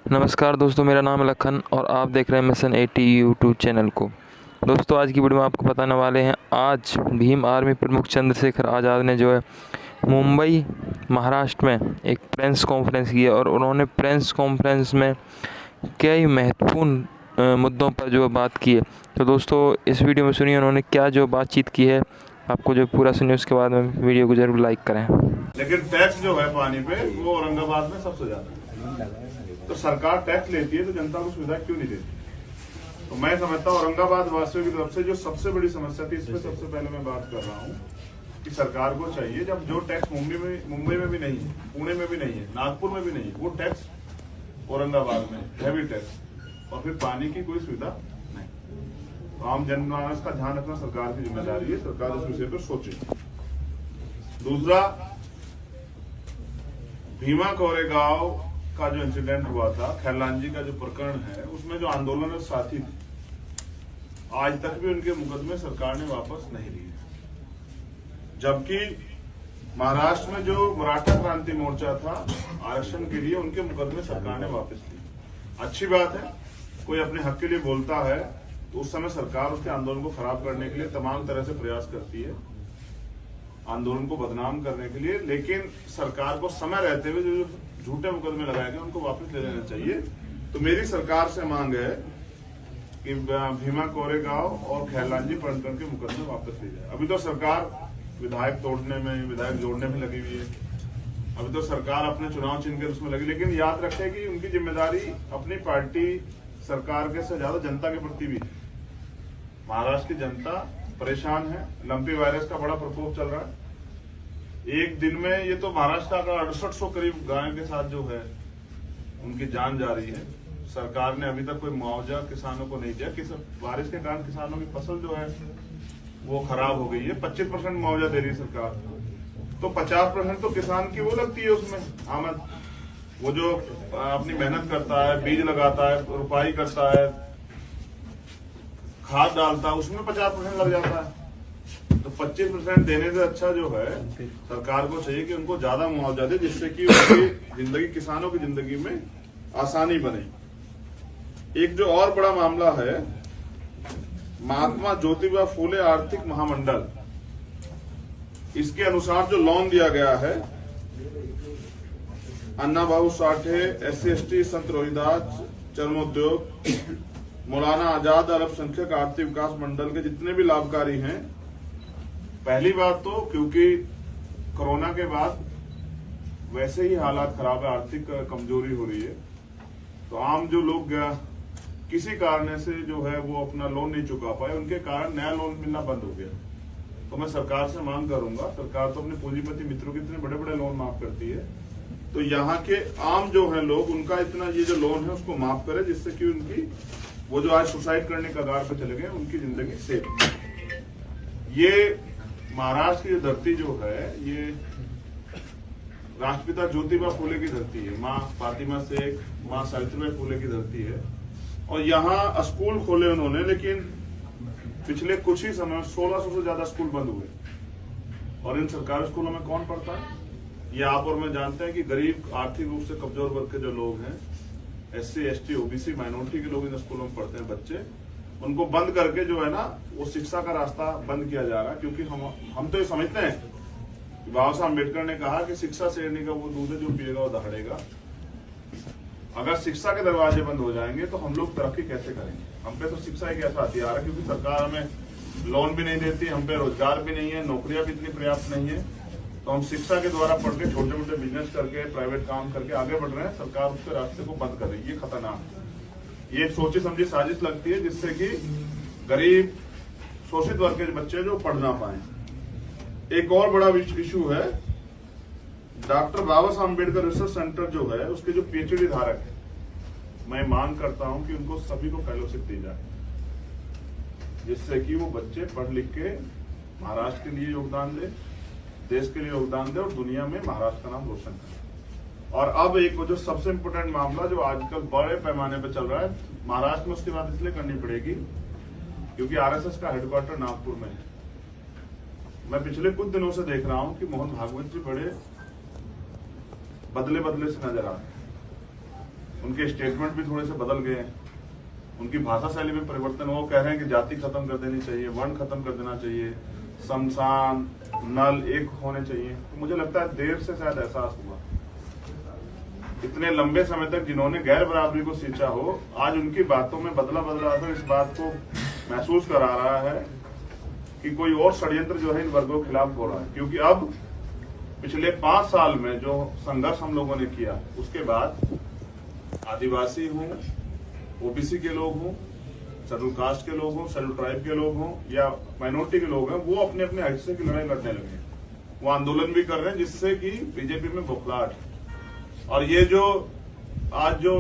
नमस्कार दोस्तों, मेरा नाम है लखन और आप देख रहे हैं मिशन 80 यूट्यूब चैनल को। दोस्तों, आज की वीडियो में आपको बताने वाले हैं, आज भीम आर्मी प्रमुख चंद्रशेखर आज़ाद ने जो है मुंबई महाराष्ट्र में एक प्रेस कॉन्फ्रेंस की है और उन्होंने प्रेस कॉन्फ्रेंस में कई महत्वपूर्ण मुद्दों पर जो बात की है। तो दोस्तों, इस वीडियो में सुनिए उन्होंने क्या जो बातचीत की है। आपको जो पूरा सुनिए उसके बाद में वीडियो को जरूर लाइक करें। लेकिन टैक्स जो है पानी पे वो औरंगाबाद में सबसे ज्यादा है। तो सरकार टैक्स लेती है तो जनता को सुविधा क्यों नहीं देती? तो मैं समझता हूँ औरंगाबाद वासियों की तरफ से जो सबसे बड़ी समस्या थी, इस पर सबसे पहले मैं बात कर रहा हूँ कि सरकार को चाहिए, जब जो टैक्स मुंबई में भी नहीं है, पुणे में भी नहीं है, नागपुर में भी नहीं है, वो टैक्स औरंगाबाद में हैवी टैक्स, और फिर पानी की कोई सुविधा नहीं। तो आम जनमानस का ध्यान रखना सरकार की जिम्मेदारी है। सरकार इस विषय पर सोचे। दूसरा, भीमा कोरेगांव का जो इंसिडेंट हुआ था, खैरलांजी का जो प्रकरण है, उसमें जो आंदोलन साथी थे, आज तक भी उनके मुकदमे सरकार ने वापस नहीं लिए। जबकि महाराष्ट्र में जो मराठा क्रांति मोर्चा था आरक्षण के लिए, उनके मुकदमे सरकार ने वापस लिए। अच्छी बात है, कोई अपने हक के लिए बोलता है तो उस समय सरकार उसके आंदोलन को खराब करने के लिए तमाम तरह से प्रयास करती है, आंदोलन को बदनाम करने के लिए। लेकिन सरकार को समय रहते हुए जो झूठे मुकदमे लगाए गए उनको वापस ले लेना चाहिए। तो मेरी सरकार से मांग है कि भीमा कोरेगांव और खैरलांजी प्रकरण के मुकदमे वापस ले जाए। अभी तो सरकार विधायक तोड़ने में, विधायक जोड़ने में लगी हुई है। अभी तो सरकार अपने चुनाव चिन्ह के उसमें लगी, लेकिन याद रखे कि उनकी जिम्मेदारी अपनी पार्टी सरकार के से ज्यादा जनता के प्रति भी। महाराष्ट्र की जनता परेशान है, लंपी वायरस का बड़ा प्रकोप चल रहा है। एक दिन में ये तो महाराष्ट्र का 6800 करीब गायों के साथ जो है उनकी जान जा रही है। सरकार ने अभी तक कोई मुआवजा किसानों को नहीं दिया। बारिश के कारण किसानों की फसल जो है वो खराब हो गई है। 25% मुआवजा दे रही है सरकार, तो 50% तो किसान की वो लगती है उसमें आमद। वो जो अपनी मेहनत करता है, बीज लगाता है, रुपाई करता है, खाद डालता है, उसमें 50% लग जाता है। तो 25% देने से अच्छा जो है सरकार को चाहिए कि उनको ज्यादा मुआवजा दे, जिससे कि उनकी जिंदगी, किसानों की जिंदगी में आसानी बने। एक जो और बड़ा मामला है, महात्मा ज्योतिबा फूले आर्थिक महामंडल, इसके अनुसार जो लोन दिया गया है, अन्ना भाऊ साठे, SC/ST, संत रोहिदास, चर्मोद्योग, मौलाना आजाद अल्पसंख्यक आर्थिक विकास मंडल के जितने भी लाभकारी हैं। पहली बात तो क्योंकि कोरोना के बाद वैसे ही हालात खराब है, आर्थिक कमजोरी हो रही है, तो आम जो लोग किसी कारण से जो है वो अपना लोन नहीं चुका पाए, उनके कारण नया लोन मिलना बंद हो गया। तो मैं सरकार से मांग करूंगा, सरकार तो अपने पूंजीपति मित्रों के इतने बड़े बड़े लोन माफ करती है, तो यहाँ के आम जो है लोग, उनका इतना ये जो लोन है उसको माफ करे, जिससे कि उनकी वो जो आज सुसाइड करने के कगार पे चले गए, उनकी जिंदगी सेफ। ये महाराष्ट्र की धरती जो है, ये राष्ट्रपिता ज्योतिबा फूले की धरती है, माँ फातिमा शेख, माँ सावित्रीबाई फूले की धरती है। और यहाँ स्कूल खोले उन्होंने, लेकिन पिछले कुछ ही समय 1600 से ज्यादा स्कूल बंद हुए। और इन सरकारी स्कूलों में कौन पढ़ता है? ये आप और मैं जानते हैं कि गरीब, आर्थिक रूप से कमजोर वर्ग के जो लोग हैं, SC/ST, OBC, माइनॉरिटी के लोग इन स्कूलों में पढ़ते हैं बच्चे। उनको बंद करके जो है ना, वो शिक्षा का रास्ता बंद किया जा रहा है। क्योंकि हम तो ये समझते हैं कि बाबा साहब अम्बेडकर ने कहा कि शिक्षा शेरनी का वो दूध है जो पिएगा वो दहाड़ेगा। अगर शिक्षा के दरवाजे बंद हो जाएंगे तो हम लोग तरक्की कैसे करेंगे? हम पे तो शिक्षा एक ऐसा हथियार है, क्योंकि सरकार हमें लोन भी नहीं देती, हम पे रोजगार भी नहीं है, नौकरियां भी इतनी पर्याप्त नहीं है। तो हम शिक्षा के द्वारा पढ़ के छोटे मोटे बिजनेस करके, प्राइवेट काम करके आगे बढ़ रहे हैं। सरकार उसके रास्ते को बंद कर रही है, ये खतरनाक है। ये सोची समझी साजिश लगती है, जिससे कि गरीब, शोषित वर्ग के बच्चे जो पढ़ ना पाए। एक और बड़ा इशू है, डॉक्टर बाबा साहब अम्बेडकर रिसर्च सेंटर जो है, उसके जो PhD धारक है, मैं मांग करता हूं कि उनको सभी को फेलोशिप दी जाए, जिससे कि वो बच्चे पढ़ लिख के महाराष्ट्र के लिए योगदान दे, देश के लिए योगदान दे और दुनिया में महाराष्ट्र का नाम रोशन करे। और अब एक जो सबसे इम्पोर्टेंट मामला जो आजकल बड़े पैमाने पर चल रहा है महाराष्ट्र में, उसकी बात इसलिए करनी पड़ेगी क्योंकि RSS का हेडक्वार्टर नागपुर में है। मैं पिछले कुछ दिनों से देख रहा हूं कि मोहन भागवत जी बड़े बदले से नजर आ रहे हैं। उनके स्टेटमेंट भी थोड़े से बदल गए हैं, उनकी भाषा शैली में परिवर्तन। वो कह रहे हैं कि जाति खत्म कर देनी चाहिए, वर्ण खत्म कर देना चाहिए, शमशान नल एक होने चाहिए। तो मुझे लगता है देर से शायद एहसास हुआ। इतने लंबे समय तक जिन्होंने गैर बराबरी को सींचा हो, आज उनकी बातों में बदला असर इस बात को महसूस करा रहा है कि कोई और षड्यंत्र जो है इन वर्गों के खिलाफ हो रहा है। क्योंकि अब पिछले 5 साल में जो संघर्ष हम लोगों ने किया, उसके बाद आदिवासी हों, ओबीसी के लोग हों, शेड्यूल कास्ट के लोग हों, शेड्यूल ट्राइब के लोग हों या माइनॉरिटी के लोग हैं, वो अपने अपने हिस्से की लड़ाई लड़ने लगे। वो आंदोलन भी कर रहे हैं, जिससे कि बीजेपी में बौखलाहट। और ये जो आज जो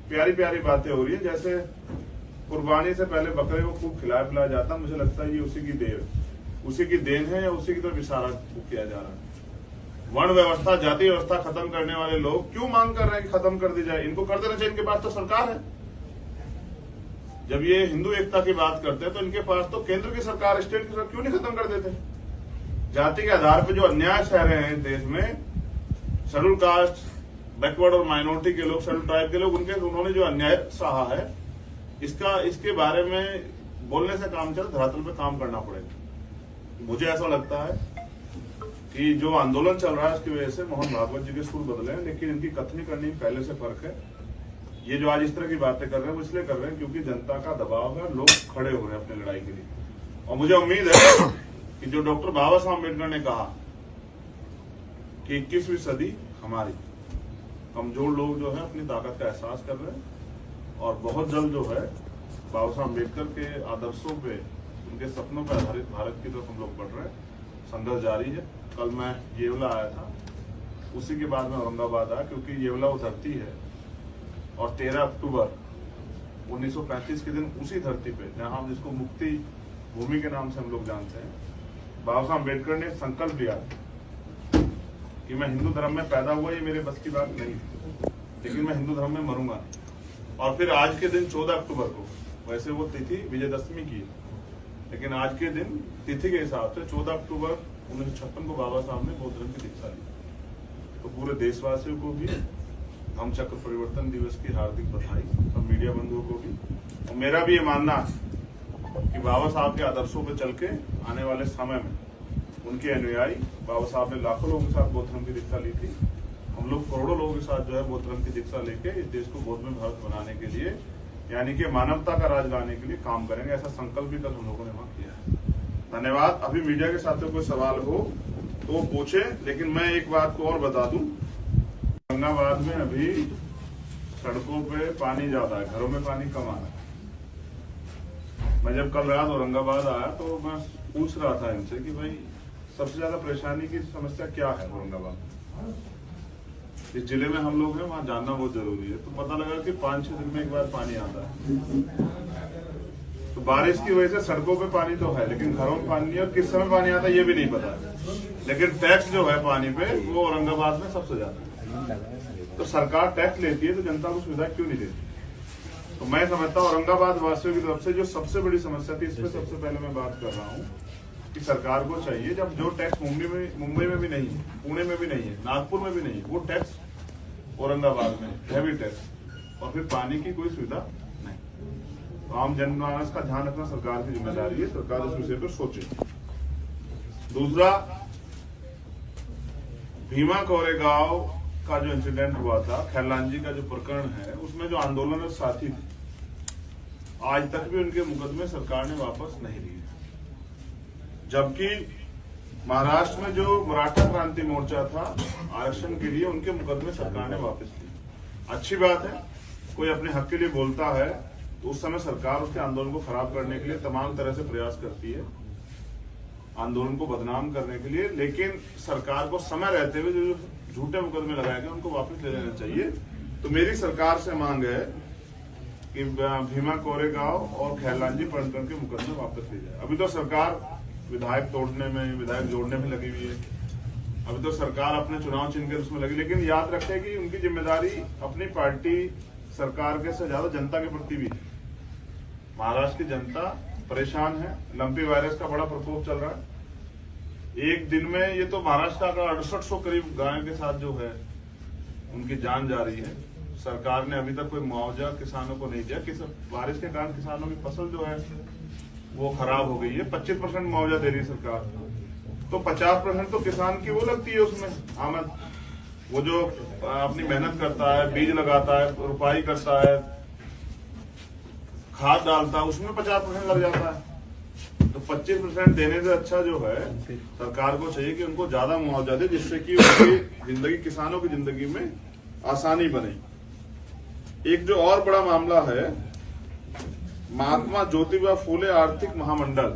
प्यारी प्यारी बातें हो रही है, जैसे कुर्बानी से पहले बकरे को खूब खिलाया पिलाया जाता, मुझे लगता है ये उसी की देन है या उसी की तरफ इशारा किया जा रहा है। वर्ण व्यवस्था, जाति व्यवस्था खत्म करने वाले लोग क्यों मांग कर रहे हैं कि खत्म कर दी जाए? इनको कर देना चाहिए, इनके पास तो सरकार है। जब ये हिंदू एकता की बात करते हैं तो इनके पास तो केंद्र की सरकार, स्टेट की सरकार, क्यों नहीं खत्म कर देते? जाति के आधार पर जो अन्याय सह रहे हैं देश में, शेड्यूल कास्ट, बैकवर्ड और माइनॉरिटी के लोग, शेड्यूल ट्राइब के लोग, उन्होंने जो अन्याय सहा है, इसके बारे में बोलने से काम चल, धरातल पे काम करना पड़ेगा। मुझे ऐसा लगता है कि जो आंदोलन चल रहा है उसकी वजह से मोहन भागवत जी के सुर बदले हैं, लेकिन इनकी कथनी करनी पहले से फर्क है। ये जो आज इस तरह की बातें कर रहे हैं वो इसलिए कर रहे हैं क्योंकि जनता का दबाव है, लोग खड़े हो रहे हैं अपनी लड़ाई के लिए। और मुझे उम्मीद है कि जो डॉक्टर बाबा साहब अम्बेडकर ने कहा कि 21वीं सदी हमारी, कमजोर लोग जो है अपनी ताकत का एहसास कर रहे हैं और बहुत जल्द जो है बाबा साहब अम्बेडकर के आदर्शों पे, उनके सपनों पर आधारित भारत की तरफ हम लोग बढ़ रहे हैं। संघर्ष जारी है। कल मैं येवला आया था, उसी के बाद में औरंगाबाद आया, क्योंकि येवला वो धरती है और 13 अक्टूबर 1935 के दिन उसी धरती पे, जहां हम जिसको मुक्ति भूमि के नाम से हम लोग जानते हैं, बाबा साहब अम्बेडकर ने संकल्प लिया कि मैं हिंदू धर्म में पैदा हुआ, ये मेरे बस की बात नहीं, लेकिन मैं हिंदू धर्म में मरूंगा। और फिर आज के दिन 14 अक्टूबर को, वैसे वो तिथि विजयदशमी की, लेकिन आज के दिन तिथि के हिसाब से 14 अक्टूबर 1956 को बाबा साहब ने बौद्ध धर्म की दीक्षा ली। तो पूरे देशवासियों को भी धम्म चक्र परिवर्तन दिवस की हार्दिक बधाई, और मीडिया बंधुओं को भी। और मेरा भी ये मानना है कि बाबा साहब के आदर्शों पर चल के आने वाले समय में उनके अनुयायी, बाबा साहब ने लाखों लोगों के साथ बौद्ध धर्म की दीक्षा ली थी, हम लोग करोड़ों लोगों के साथ जो है बौद्ध धर्म की दीक्षा लेके इस देश को बौद्ध में भारत बनाने के लिए, यानी कि मानवता का राज लाने के लिए काम करेंगे। ऐसा संकल्प भी कल हम लोगों ने वहां किया है। धन्यवाद। अभी मीडिया के साथियों कोई सवाल हो तो पूछे, लेकिन मैं एक बात को और बता दूं, औरंगाबाद में अभी सड़कों पे पानी ज्यादा है, घरों में पानी कम आ रहा है। मैं जब कल रात औरंगाबाद आया तो मैं पूछ रहा था इनसे कि भाई सबसे ज्यादा परेशानी की समस्या क्या है औरंगाबाद? जिस जिले में हम लोग हैं वहाँ जानना बहुत जरूरी है। तो पता लगा कि 5-6 दिन में एक बार पानी आता है। तो बारिश की वजह से सड़कों पे पानी तो है, लेकिन घरों में पानी नहीं, और किस समय पानी आता है ये भी नहीं पता है। लेकिन टैक्स जो है पानी पे, वो औरंगाबाद में सबसे ज्यादा है। तो सरकार टैक्स लेती है तो जनता को सुविधा क्यों नहीं देती? तो मैं समझता हूँ औरंगाबाद वासियों की तरफ से जो सबसे बड़ी समस्या थी, इस पर सबसे पहले मैं बात कर रहा हूँ कि सरकार को चाहिए, जब जो टैक्स मुंबई में भी नहीं है, पुणे में भी नहीं है, नागपुर में भी नहीं है, वो टैक्स औरंगाबाद में हैवी टैक्स, और फिर पानी की कोई सुविधा नहीं। तो आम जनमानस का ध्यान रखना सरकार की जिम्मेदारी है, सरकार उस विषय पर सोचे। दूसरा, भीमा कोरेगांव का जो इंसिडेंट हुआ था, खैरलांजी का जो प्रकरण है, उसमें जो आंदोलन साथी थे, आज तक भी उनके मुकदमे सरकार ने वापस नहीं लिए। जबकि महाराष्ट्र में जो मराठा क्रांति मोर्चा था आरक्षण के लिए, उनके मुकदमे सरकार ने वापस लिए। अच्छी बात है, कोई अपने हक के लिए बोलता है तो उस समय सरकार उसके आंदोलन को खराब करने के लिए तमाम तरह से प्रयास करती है, आंदोलन को बदनाम करने के लिए। लेकिन सरकार को समय रहते हुए जो झूठे मुकदमे लगाए गए उनको वापस ले लेना चाहिए। तो मेरी सरकार से मांग है कि भीमा कोरेगांव और खैरलांजी प्रकरण के मुकदमे वापस ले जाए। अभी तो सरकार विधायक तोड़ने में, विधायक जोड़ने में लगी हुई है। अभी तो सरकार अपने चुनाव चिन्ह के उसमें लगी, लेकिन याद रखें कि उनकी जिम्मेदारी अपनी पार्टी सरकार के से ज्यादा जनता के प्रति भी है। महाराष्ट्र की जनता परेशान है, लंपी वायरस का बड़ा प्रकोप चल रहा है। एक दिन में ये तो महाराष्ट्र का 6800 करीब गायों के साथ जो है उनकी जान जा रही है। सरकार ने अभी तक कोई मुआवजा किसानों को नहीं दिया। बारिश के कारण किसानों की फसल जो है वो खराब हो गई है। 25% मुआवजा दे रही है सरकार, तो 50% तो किसान की वो लगती है उसमें आमद। वो जो अपनी मेहनत करता है, बीज लगाता है, रुपाई करता है, खाद डालता है, उसमें 50% लग जाता है। तो 25% देने से अच्छा जो है सरकार को चाहिए कि उनको ज्यादा मुआवजा दे, जिससे कि उनकी जिंदगी, किसानों की जिंदगी में आसानी बने। एक जो और बड़ा मामला है, महात्मा ज्योतिबा फूले आर्थिक महामंडल,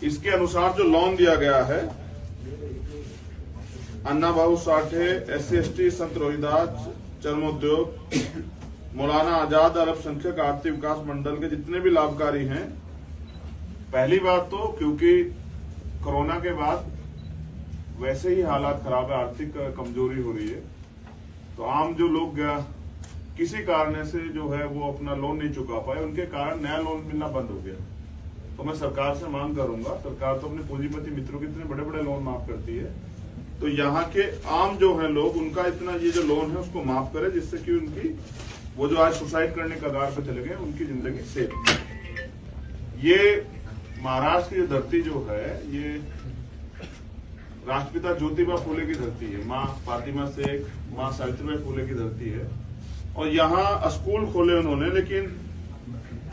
इसके अनुसार जो लोन दिया गया है, अन्ना भाऊ साठे, SC/ST, संत रोहिदास, चर्मोद्योग, मौलाना आजाद अल्पसंख्यक आर्थिक विकास मंडल के जितने भी लाभकारी हैं, पहली बात तो क्योंकि कोरोना के बाद वैसे ही हालात खराब है, आर्थिक कमजोरी हो रही है, तो आम जो लोग किसी कारण से जो है वो अपना लोन नहीं चुका पाए, उनके कारण नया लोन मिलना बंद हो गया। तो मैं सरकार से मांग करूंगा, सरकार तो अपने पूंजीपति मित्रों के इतने बड़े बड़े लोन माफ करती है, तो यहाँ के आम जो है लोग, उनका इतना ये जो लोन है उसको माफ करे, जिससे कि उनकी वो जो आज सुसाइड करने के कगार पे चले गए, उनकी जिंदगी सेफ। ये महाराष्ट्र की जो धरती जो है, ये राष्ट्रपिता ज्योतिबा फूले की धरती है, माँ फातिमा शेख, माँ सावित्रीबाई फूले की धरती है। और यहाँ स्कूल खोले उन्होंने, लेकिन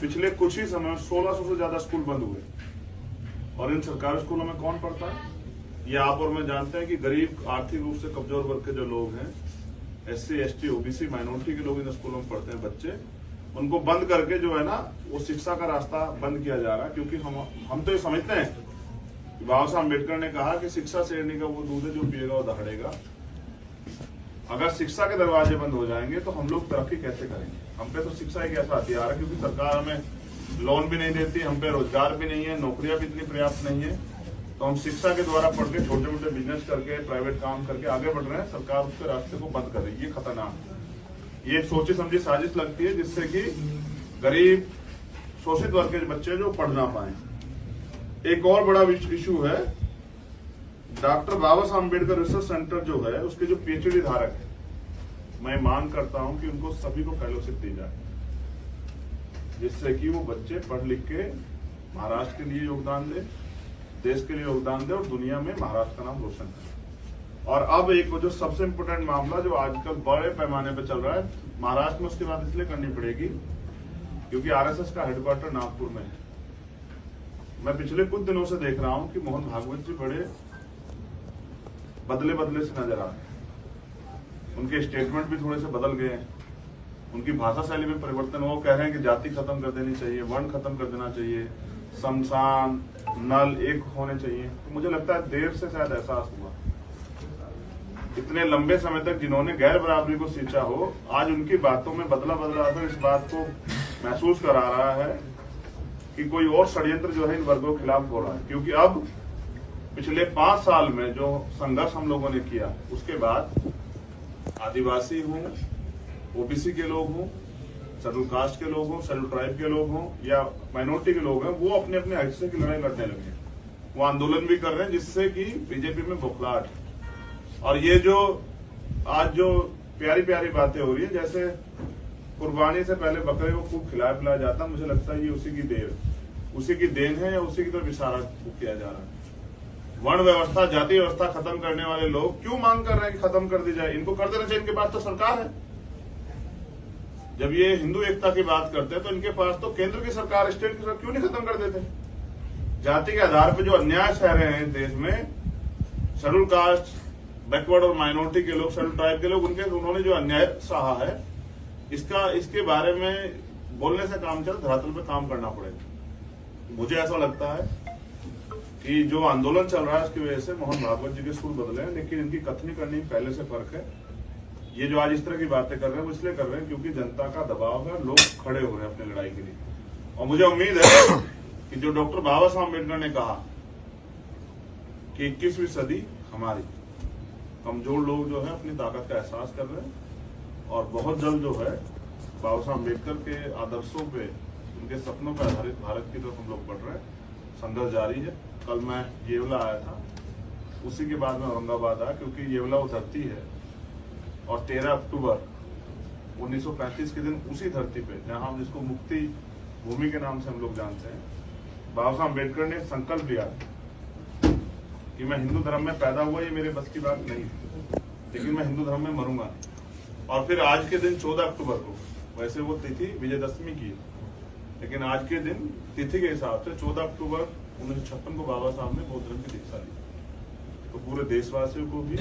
पिछले कुछ ही समय 1600 से ज्यादा स्कूल बंद हुए। और इन सरकारी स्कूलों में कौन पढ़ता है? ये आप और मैं जानते हैं कि गरीब, आर्थिक रूप से कमजोर वर्ग के जो लोग हैं, SC/ST, OBC, माइनॉरिटी के लोग इन स्कूलों में पढ़ते हैं बच्चे, उनको बंद करके जो है ना वो शिक्षा का रास्ता बंद किया जा रहा है। क्योंकि हम तो ये समझते हैं कि बाबा साहब अम्बेडकर ने कहा कि शिक्षा शेरनी का वो दूध है जो पिएगा वो दहाड़ेगा। अगर शिक्षा के दरवाजे बंद हो जाएंगे तो हम लोग तरक्की कैसे करेंगे? हम पे तो शिक्षा एक ऐसा हथियार है, क्योंकि सरकार हमें लोन भी नहीं देती, हम पे रोजगार भी नहीं है, नौकरियां भी इतनी पर्याप्त नहीं है, तो हम शिक्षा के द्वारा पढ़ के छोटे मोटे बिजनेस करके, प्राइवेट काम करके आगे बढ़ रहे हैं। सरकार उसके रास्ते को बंद कर रही है, ये खतरनाक है। ये सोची समझी साजिश लगती है, जिससे कि गरीब शोषित वर्ग के बच्चे जो पढ़ ना पाए। एक और बड़ा इशू है, डॉक्टर बाबा साहब अम्बेडकर रिसर्च सेंटर जो है, उसके जो PhD धारक है, मैं मांग करता हूं कि उनको सभी को फेलोशिप दी जाए, जिससे कि वो बच्चे पढ़ लिख के महाराष्ट्र के लिए योगदान दे, देश के लिए योगदान दे और दुनिया में महाराष्ट्र का नाम रोशन करे। और अब एक जो सबसे इम्पोर्टेंट मामला जो आजकल बड़े पैमाने पर चल रहा है महाराष्ट्र में, उसकी बात इसलिए करनी पड़ेगी क्योंकि RSS का हेडक्वार्टर नागपुर में है। मैं पिछले कुछ दिनों से देख रहा हूं कि मोहन भागवत जी बड़े बदले से नजर आ रहे हैं। उनके स्टेटमेंट भी थोड़े से बदल गए हैं, उनकी भाषा शैली में परिवर्तन। वो कह रहे हैं कि जाति खत्म कर देनी चाहिए, वर्ण खत्म कर देना चाहिए, शमशान नल एक होने चाहिए। तो मुझे लगता है देर से शायद एहसास हुआ, इतने लंबे समय तक जिन्होंने गैर बराबरी को सींचा हो, आज उनकी बातों में बदला असर इस बात को महसूस करा रहा है कि कोई और षड्यंत्र जो है इन वर्गों के खिलाफ हो रहा है। क्योंकि अब पिछले 5 साल में जो संघर्ष हम लोगों ने किया, उसके बाद आदिवासी हों, OBC के लोग हों, शेड्यूल कास्ट के लोग हों, शेड्यूल ट्राइब के लोग हों या माइनॉरिटी के लोग हैं, वो अपने अपने हिस्से की लड़ाई लड़ने लगे। वो आंदोलन भी कर रहे हैं, जिससे कि बीजेपी में बौखलाहट है। और ये जो आज जो प्यारी प्यारी बातें हो रही है, जैसे कुर्बानी से पहले बकरे को खूब खिलाया पिलाया जाता, मुझे लगता है ये उसी की देन है या उसी की तरफ इशारा किया जा रहा है। वर्ण व्यवस्था, जाति व्यवस्था खत्म करने वाले लोग क्यों मांग कर रहे हैं कि खत्म कर दी जाए? इनको कर देना चाहिए, इनके पास तो सरकार है। जब ये हिंदू एकता की बात करते हैं तो इनके पास तो केंद्र की सरकार, स्टेट की सरकार, क्यों नहीं खत्म कर देते? जाति के आधार पर जो अन्याय सह रहे हैं देश में, शेड्यूल कास्ट, बैकवर्ड और माइनॉरिटी के लोग, शेड्यूल ट्राइब के लोग, उन्होंने जो अन्याय सहा है, इसके बारे में बोलने से काम चल, धरातल पे काम करना पड़ेगा। मुझे ऐसा लगता है कि जो आंदोलन चल रहा है उसकी वजह से मोहन भागवत जी के स्कूल बदले हैं, लेकिन इनकी कथनी करनी पहले से फर्क है। ये जो आज इस तरह की बातें कर रहे हैं वो इसलिए कर रहे हैं क्योंकि जनता का दबाव है, लोग खड़े हो रहे हैं अपनी लड़ाई के लिए। और मुझे उम्मीद है कि जो डॉक्टर बाबा साहब अम्बेडकर ने कहा कि 21वीं सदी हमारी, कमजोर लोग जो है अपनी ताकत का एहसास कर रहे हैं और बहुत जल्द जो है बाबा साहब अम्बेडकर के आदर्शों पे, उनके सपनों पर आधारित भारत की तरफ हम लोग बढ़ रहे हैं। संघर्ष जारी है। कल मैं येवला आया था, उसी के बाद में औरंगाबाद आया, क्योंकि येवला वो धरती है और 13 अक्टूबर 1935 के दिन उसी धरती पे, जहां हम जिसको मुक्ति भूमि के नाम से हम लोग जानते हैं, बाबा साहब अम्बेडकर ने संकल्प लिया कि मैं हिंदू धर्म में पैदा हुआ, ये मेरे बस की बात नहीं, लेकिन मैं हिंदू धर्म में मरूंगा। और फिर आज के दिन 14 अक्टूबर को, वैसे वो तिथि विजयदशमी की है, लेकिन आज के दिन तिथि के हिसाब से 14 अक्टूबर 1956 को बाबा साहब ने बौद्ध धर्म की दीक्षा ली। तो पूरे देशवासियों को भी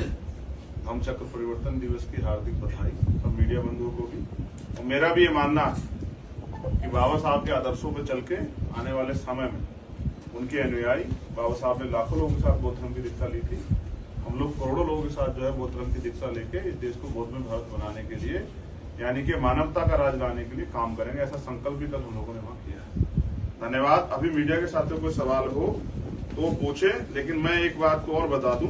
धम्म चक्र परिवर्तन दिवस की हार्दिक बधाई, और मीडिया बंधुओं को भी। और मेरा भी ये मानना है कि बाबा साहब के आदर्शों पर चल के आने वाले समय में उनके अनुयायी, बाबा साहब ने लाखों लोगों के साथ बौद्ध धर्म की दीक्षा ली थी, हम लोग करोड़ों लोगों के साथ जो है बौद्ध धर्म की दीक्षा लेके इस देश को बौद्धमय भारत बनाने के लिए, यानी कि मानवता का राज लाने के लिए काम करेंगे। ऐसा संकल्प भी कल हम लोगों ने वहां किया है। धन्यवाद। अभी मीडिया के साथियों कोई सवाल हो तो पूछे, लेकिन मैं एक बात को और बता दूं